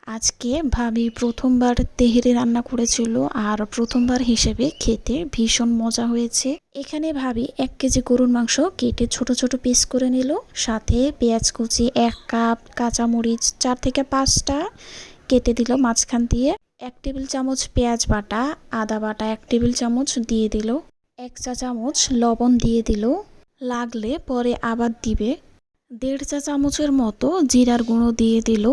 আজকে ভাবি প্রথমবার তেহেরি রান্না করেছিল আর প্রথমবার হিসেবে খেতে ভীষণ মজা হয়েছে। এখানে ভাবি 1 কেজি গরুর মাংস কেটে ছোট ছোট পিস করে নিল, সাথে পেঁয়াজ কুচি 1 কাপ, কাঁচামরিচ 4 থেকে 5টা কেটে দিল মাঝখান দিয়ে, 1 টেবিল চামচ পেঁয়াজ বাটা, আদা বাটা 1 টেবিল চামচ দিয়ে দিল, 1 চা চামচ লবণ দিয়ে দিল, লাগলে পরে আবার দিবে। 1.5 চা চামচের মতো জিরার গুঁড়ো দিয়ে দিল,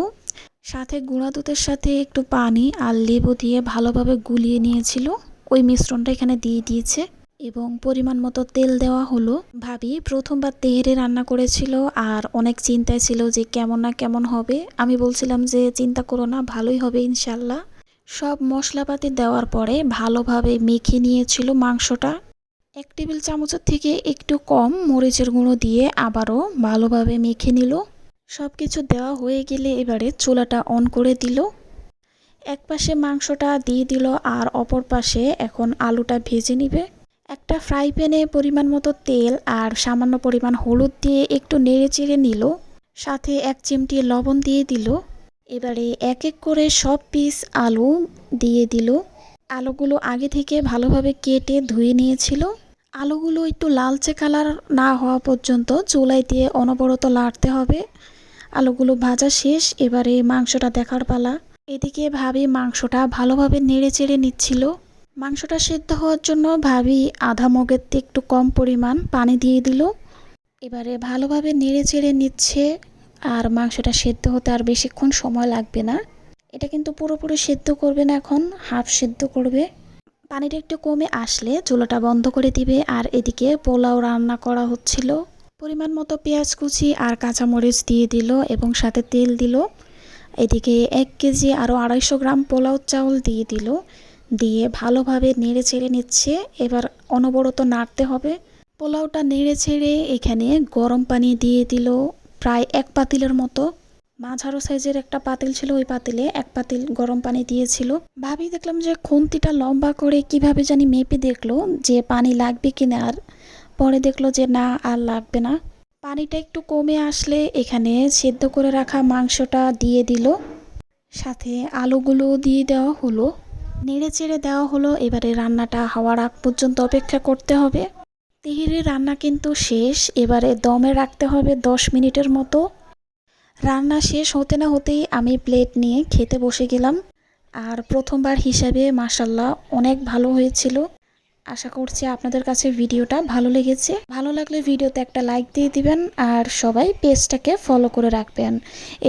সাথে গুঁড়া দুধের সাথে একটু পানি আর লেবু দিয়ে ভালোভাবে গুলিয়ে নিয়েছিল। ওই মিশ্রণটা এখানে দিয়ে দিয়েছে এবং পরিমাণ মতো তেল দেওয়া হলো। ভাবি প্রথমবার তেহেরে রান্না করেছিল আর অনেক চিন্তায় ছিল যে কেমন না কেমন হবে। আমি বলছিলাম যে চিন্তা করো না, ভালোই হবে ইনশাল্লাহ। সব মশলাপাতি দেওয়ার পরে ভালোভাবে মেখে নিয়েছিল মাংসটা। 1 টেবিল চামচের থেকে একটু কম মরিচের গুঁড়ো দিয়ে আবারও ভালোভাবে মেখে নিল। সব কিছু দেওয়া হয়ে গেলে এবারে চুলাটা অন করে দিল। এক পাশে মাংসটা দিয়ে দিল আর অপর পাশে এখন আলুটা ভেজে নিবে। একটা ফ্রাই প্যানে পরিমাণ মতো তেল আর সামান্য পরিমাণ হলুদ দিয়ে একটু নেড়ে চেড়ে নিল, সাথে 1 চিমটি লবণ দিয়ে দিল। এবারে এক এক করে সব পিস আলু দিয়ে দিল। আলুগুলো আগে থেকে ভালোভাবে কেটে ধুয়ে নিয়েছিল। আলুগুলো একটু লালচে কালার না হওয়া পর্যন্ত চুলায় দিয়ে অনবরত নাড়তে হবে। আলুগুলো ভাজা শেষ, এবারে মাংসটা দেখার পালা। এদিকে ভাবি মাংসটা ভালোভাবে নেড়ে চেড়ে নিচ্ছিল। মাংসটা সেদ্ধ হওয়ার জন্য ভাবি আধা মগের থেকে একটু কম পরিমাণ পানি দিয়ে দিল। এবারে ভালোভাবে নেড়ে চেড়ে নিচ্ছে আর মাংসটা সেদ্ধ হতে আর বেশিক্ষণ সময় লাগবে না। এটা কিন্তু পুরোপুরি সেদ্ধ করবে না, এখন হাফ সেদ্ধ করবে। পানিটা একটু কমে আসলে চুলাটা বন্ধ করে দিবে। আর এদিকে পোলাও রান্না করা হচ্ছিল। পরিমাণ মতো পেঁয়াজ কুচি আর কাঁচামরিচ দিয়ে দিল এবং সাথে তেল দিল। এদিকে 1 কেজি আরও 250 গ্রাম পোলাও চাউল দিয়ে দিল, দিয়ে ভালোভাবে নেড়ে চেড়ে নিচ্ছে। এবার অনবরত নাড়তে হবে। পোলাওটা নেড়ে ছেড়ে এখানে গরম পানি দিয়ে দিল প্রায় 1 পাতিলের মতো। মাঝারো সাইজের একটা পাতিল ছিল, ওই পাতিলে 1 পাতিল গরম পানি দিয়েছিল। ভাবি দেখলাম যে খুন্তিটা লম্বা করে কিভাবে জানি মেপে দেখলো যে পানি লাগবে কিনা, আর পরে দেখলো যে না আর লাগবে না। পানিটা একটু কমে আসলে এখানে সেদ্ধ করে রাখা মাংসটা দিয়ে দিল, সাথে আলুগুলো দিয়ে দেওয়া হলো, নেড়ে চেড়ে দেওয়া হলো। এবারে রান্নাটা হওয়ার আগ পর্যন্ত অপেক্ষা করতে হবে। তেহেরি রান্না কিন্তু শেষ, এবারে দমে রাখতে হবে 10 মিনিটের মতো। রান্না শেষ হতে না হতেই আমি প্লেট নিয়ে খেতে বসে গেলাম। আর প্রথমবার হিসাবে মাশাল্লাহ অনেক ভালো হয়েছিল। আশা করছি আপনাদের কাছে ভিডিওটা ভালো লেগেছে। ভালো লাগলে ভিডিওতে একটা লাইক দিয়ে দিবেন আর সবাই পেজটাকে ফলো করে রাখবেন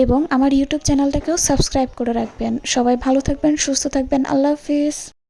এবং আমার ইউটিউব চ্যানেলটাকেও সাবস্ক্রাইব করে রাখবেন। সবাই ভালো থাকবেন, সুস্থ থাকবেন। আল্লাহ হাফিজ।